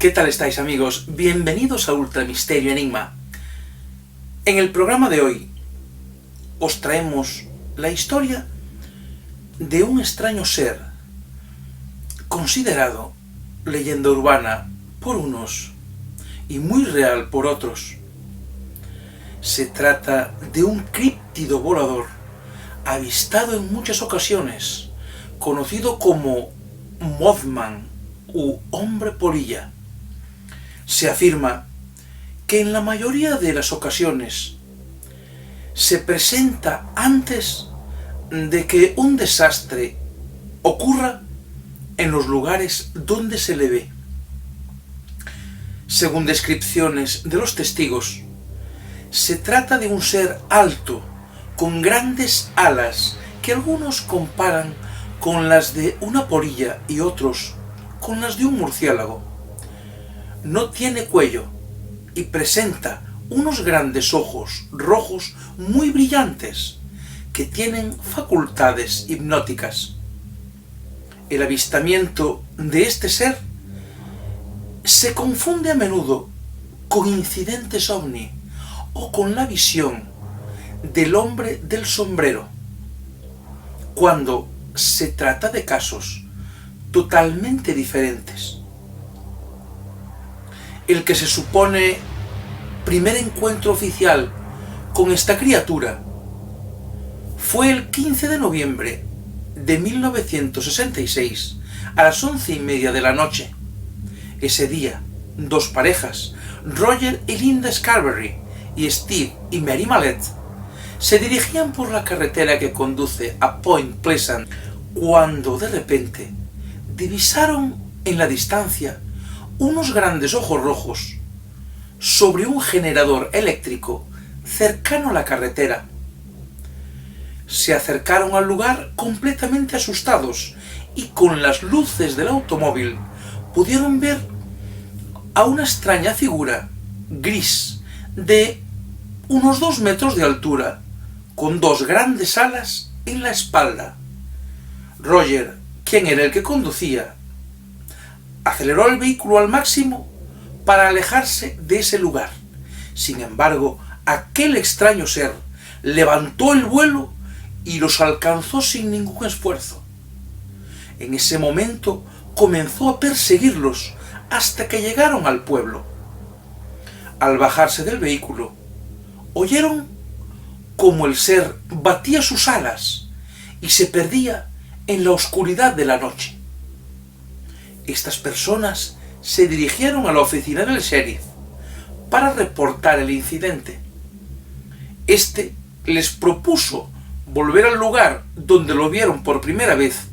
¿Qué tal estáis, amigos? Bienvenidos a Ultra Misterio Enigma. En el programa de hoy os traemos la historia de un extraño ser considerado leyenda urbana por unos y muy real por otros. Se trata de un críptido volador avistado en muchas ocasiones, conocido como Mothman u hombre polilla. Se afirma que en la mayoría de las ocasiones se presenta antes de que un desastre ocurra en los lugares donde se le ve. Según descripciones de los testigos, se trata de un ser alto, con grandes alas que algunos comparan con las de una polilla y otros con las de un murciélago. No tiene cuello y presenta unos grandes ojos rojos muy brillantes que tienen facultades hipnóticas. El avistamiento de este ser se confunde a menudo con incidentes ovni o con la visión del hombre del sombrero, cuando se trata de casos totalmente diferentes. El que se supone primer encuentro oficial con esta criatura fue el 15 de noviembre de 1966 a las 11:30 de la noche. Ese día, dos parejas, Roger y Linda Scarberry y Steve y Mary Mallet, se dirigían por la carretera que conduce a Point Pleasant cuando de repente divisaron en la distancia unos grandes ojos rojos sobre un generador eléctrico cercano a la carretera. Se acercaron al lugar completamente asustados y con las luces del automóvil pudieron ver a una extraña figura gris de unos 2 metros de altura, con dos grandes alas en la espalda. Roger, quien era el que conducía, aceleró el vehículo al máximo para alejarse de ese lugar. Sin embargo, aquel extraño ser levantó el vuelo y los alcanzó sin ningún esfuerzo. En ese momento comenzó a perseguirlos hasta que llegaron al pueblo. Al bajarse del vehículo, oyeron cómo el ser batía sus alas y se perdía en la oscuridad de la noche. Estas personas se dirigieron a la oficina del sheriff para reportar el incidente. Este les propuso volver al lugar donde lo vieron por primera vez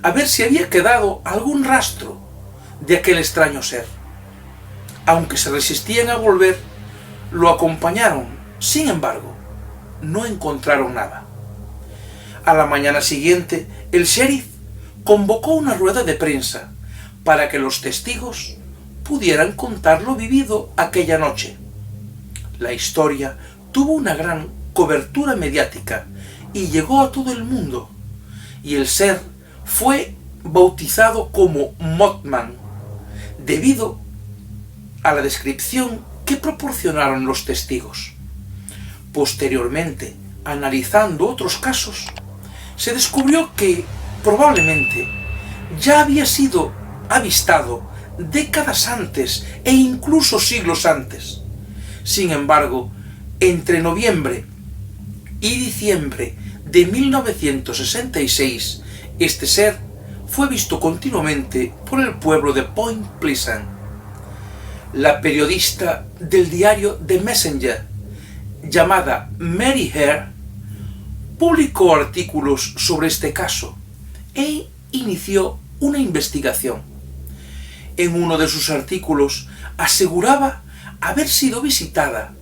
a ver si había quedado algún rastro de aquel extraño ser. Aunque se resistían a volver, lo acompañaron. Sin embargo, no encontraron nada. A la mañana siguiente, el sheriff convocó una rueda de prensa para que los testigos pudieran contar lo vivido aquella noche. La historia tuvo una gran cobertura mediática y llegó a todo el mundo, y el ser fue bautizado como Mothman, debido a la descripción que proporcionaron los testigos. Posteriormente, analizando otros casos, se descubrió que probablemente ya había sido avistado décadas antes e incluso siglos antes. Sin embargo, entre noviembre y diciembre de 1966, este ser fue visto continuamente por el pueblo de Point Pleasant. La periodista del diario The Messenger, llamada Mary Hare, publicó artículos sobre este caso e inició una investigación. En uno de sus artículos aseguraba haber sido visitada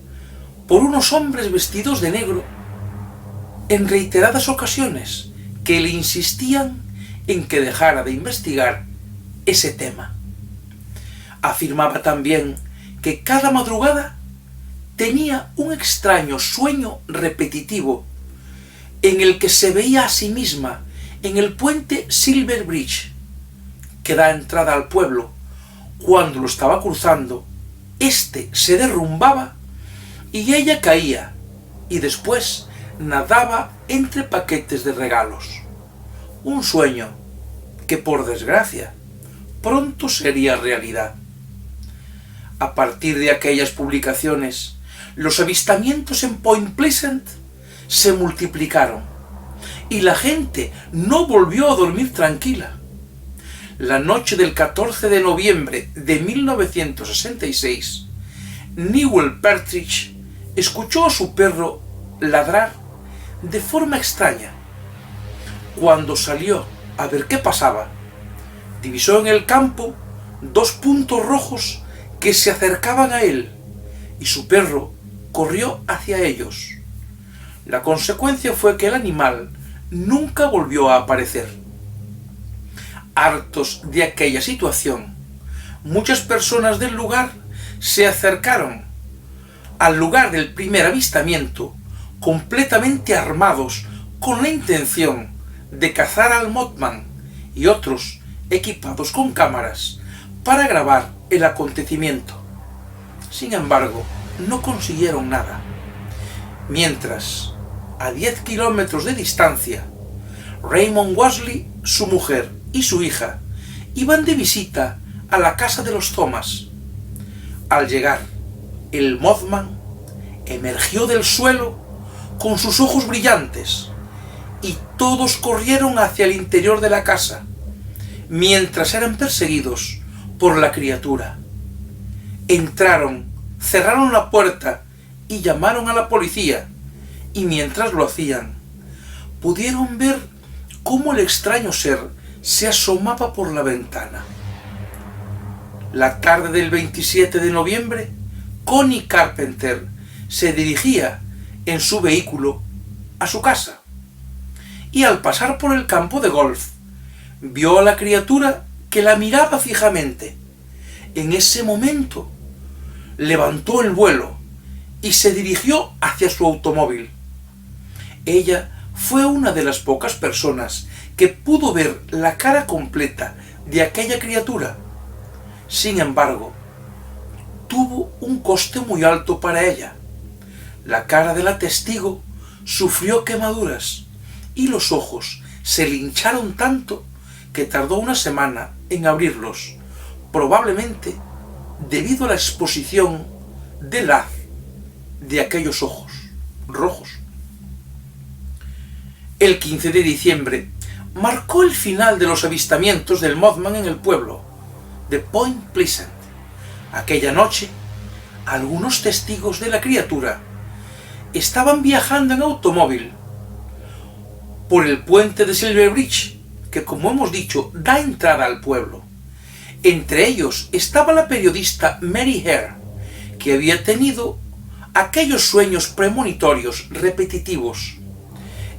por unos hombres vestidos de negro en reiteradas ocasiones que le insistían en que dejara de investigar ese tema. Afirmaba también que cada madrugada tenía un extraño sueño repetitivo en el que se veía a sí misma en el puente Silver Bridge, que da entrada al pueblo, Cuando lo estaba cruzando, este se derrumbaba y ella caía, y después nadaba entre paquetes de regalos. Un sueño que, por desgracia, pronto sería realidad. A partir de aquellas publicaciones, los avistamientos en Point Pleasant se multiplicaron y la gente no volvió a dormir tranquila. La noche del 14 de noviembre de 1966, Newell Partridge escuchó a su perro ladrar de forma extraña. Cuando salió a ver qué pasaba, divisó en el campo 2 puntos rojos que se acercaban a él, y su perro corrió hacia ellos. La consecuencia fue que el animal nunca volvió a aparecer. Hartos de aquella situación, muchas personas del lugar se acercaron al lugar del primer avistamiento completamente armados con la intención de cazar al Mothman, y otros equipados con cámaras para grabar el acontecimiento. Sin embargo, no consiguieron nada. Mientras, a 10 kilómetros de distancia, Raymond Worsley, su mujer y su hija iban de visita a la casa de los Thomas. Al llegar, el Mothman emergió del suelo con sus ojos brillantes y todos corrieron hacia el interior de la casa, mientras eran perseguidos por la criatura. Entraron, cerraron la puerta y llamaron a la policía, y mientras lo hacían, pudieron ver cómo el extraño ser se asomaba por la ventana. La tarde del 27 de noviembre, Connie Carpenter se dirigía en su vehículo a su casa, y al pasar por el campo de golf, vio a la criatura que la miraba fijamente. En ese momento, levantó el vuelo y se dirigió hacia su automóvil. Ella fue una de las pocas personas que pudo ver la cara completa de aquella criatura. Sin embargo, tuvo un coste muy alto para ella. La cara de la testigo sufrió quemaduras y los ojos se le hincharon tanto que tardó una semana en abrirlos, probablemente debido a la exposición del haz de aquellos ojos rojos. El 15 de diciembre marcó el final de los avistamientos del Mothman en el pueblo de Point Pleasant. Aquella noche, algunos testigos de la criatura estaban viajando en automóvil por el puente de Silver Bridge, que, como hemos dicho, da entrada al pueblo. Entre ellos estaba la periodista Mary Hare, que había tenido aquellos sueños premonitorios repetitivos.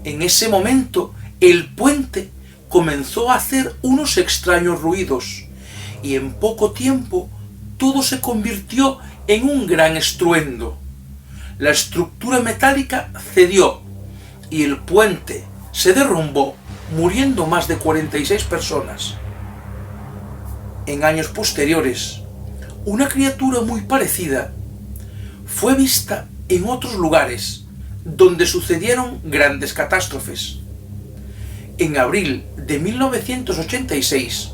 En ese momento, el puente comenzó a hacer unos extraños ruidos, y en poco tiempo todo se convirtió en un gran estruendo. La estructura metálica cedió y el puente se derrumbó, muriendo más de 46 personas. En años posteriores, una criatura muy parecida fue vista en otros lugares donde sucedieron grandes catástrofes. En abril de 1986,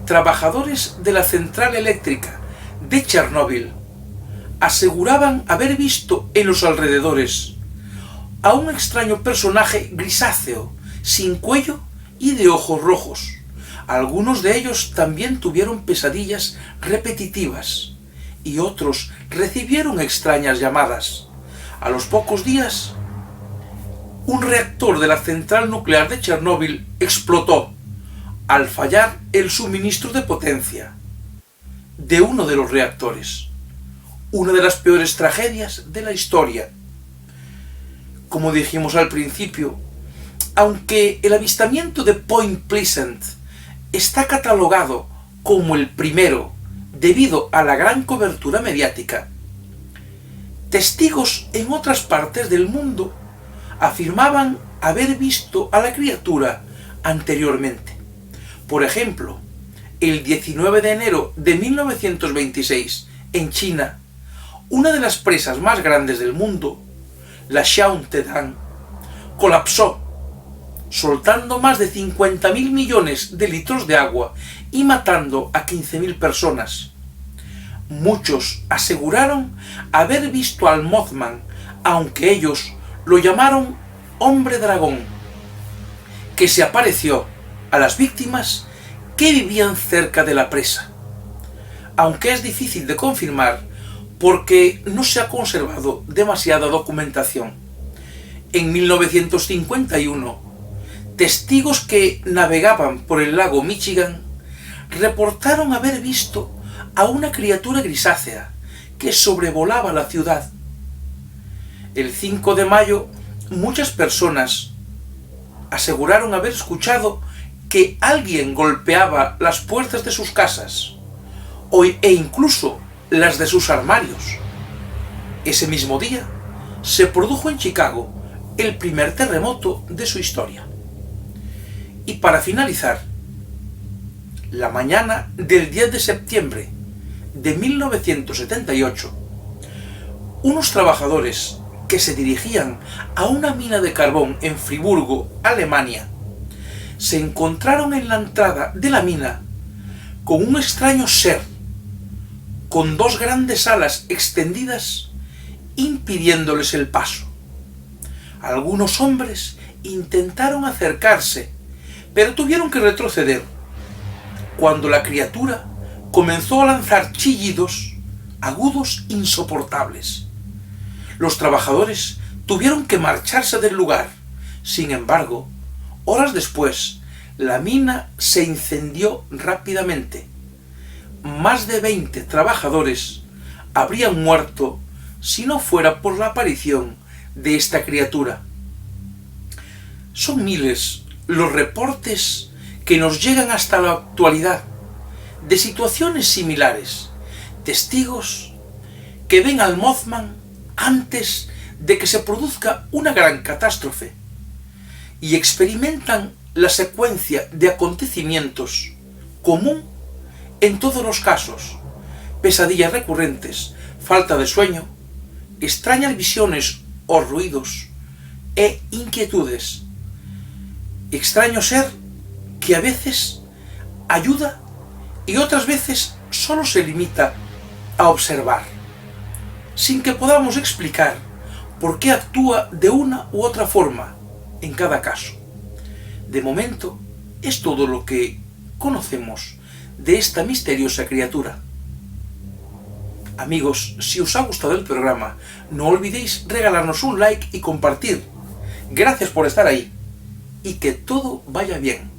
trabajadores de la central eléctrica de Chernóbil aseguraban haber visto en los alrededores a un extraño personaje grisáceo, sin cuello y de ojos rojos. Algunos de ellos también tuvieron pesadillas repetitivas y otros recibieron extrañas llamadas. A los pocos días, un reactor de la central nuclear de Chernóbil explotó al fallar el suministro de potencia de uno de los reactores. Una de las peores tragedias de la historia. Como dijimos al principio, aunque el avistamiento de Point Pleasant está catalogado como el primero debido a la gran cobertura mediática, testigos en otras partes del mundo afirmaban haber visto a la criatura anteriormente. Por ejemplo, el 19 de enero de 1926, en China, una de las presas más grandes del mundo, la Xiaontedang, colapsó, soltando más de 50.000 millones de litros de agua y matando a 15.000 personas. Muchos aseguraron haber visto al Mothman, aunque ellos lo llamaron hombre dragón, que se apareció a las víctimas que vivían cerca de la presa, aunque es difícil de confirmar porque no se ha conservado demasiada documentación. En 1951, testigos que navegaban por el lago Michigan reportaron haber visto a una criatura grisácea que sobrevolaba la ciudad. El 5 de mayo, muchas personas aseguraron haber escuchado que alguien golpeaba las puertas de sus casas e incluso las de sus armarios. Ese mismo día se produjo en Chicago el primer terremoto de su historia. Y para finalizar, la mañana del 10 de septiembre de 1978, unos trabajadores que se dirigían a una mina de carbón en Friburgo, Alemania, se encontraron en la entrada de la mina con un extraño ser con dos grandes alas extendidas impidiéndoles el paso. Algunos hombres intentaron acercarse, pero tuvieron que retroceder cuando la criatura comenzó a lanzar chillidos agudos insoportables. Los trabajadores tuvieron que marcharse del lugar. Sin embargo, horas después, la mina se incendió rápidamente. Más de 20 trabajadores habrían muerto si no fuera por la aparición de esta criatura. Son miles los reportes que nos llegan hasta la actualidad de situaciones similares, testigos que ven al Mothman antes de que se produzca una gran catástrofe y experimentan la secuencia de acontecimientos común en todos los casos: pesadillas recurrentes, falta de sueño, extrañas visiones o ruidos e inquietudes. Extraño ser que a veces ayuda y otras veces solo se limita a observar, sin que podamos explicar por qué actúa de una u otra forma en cada caso. De momento, es todo lo que conocemos de esta misteriosa criatura. Amigos, si os ha gustado el programa, no olvidéis regalarnos un like y compartir. Gracias por estar ahí y que todo vaya bien.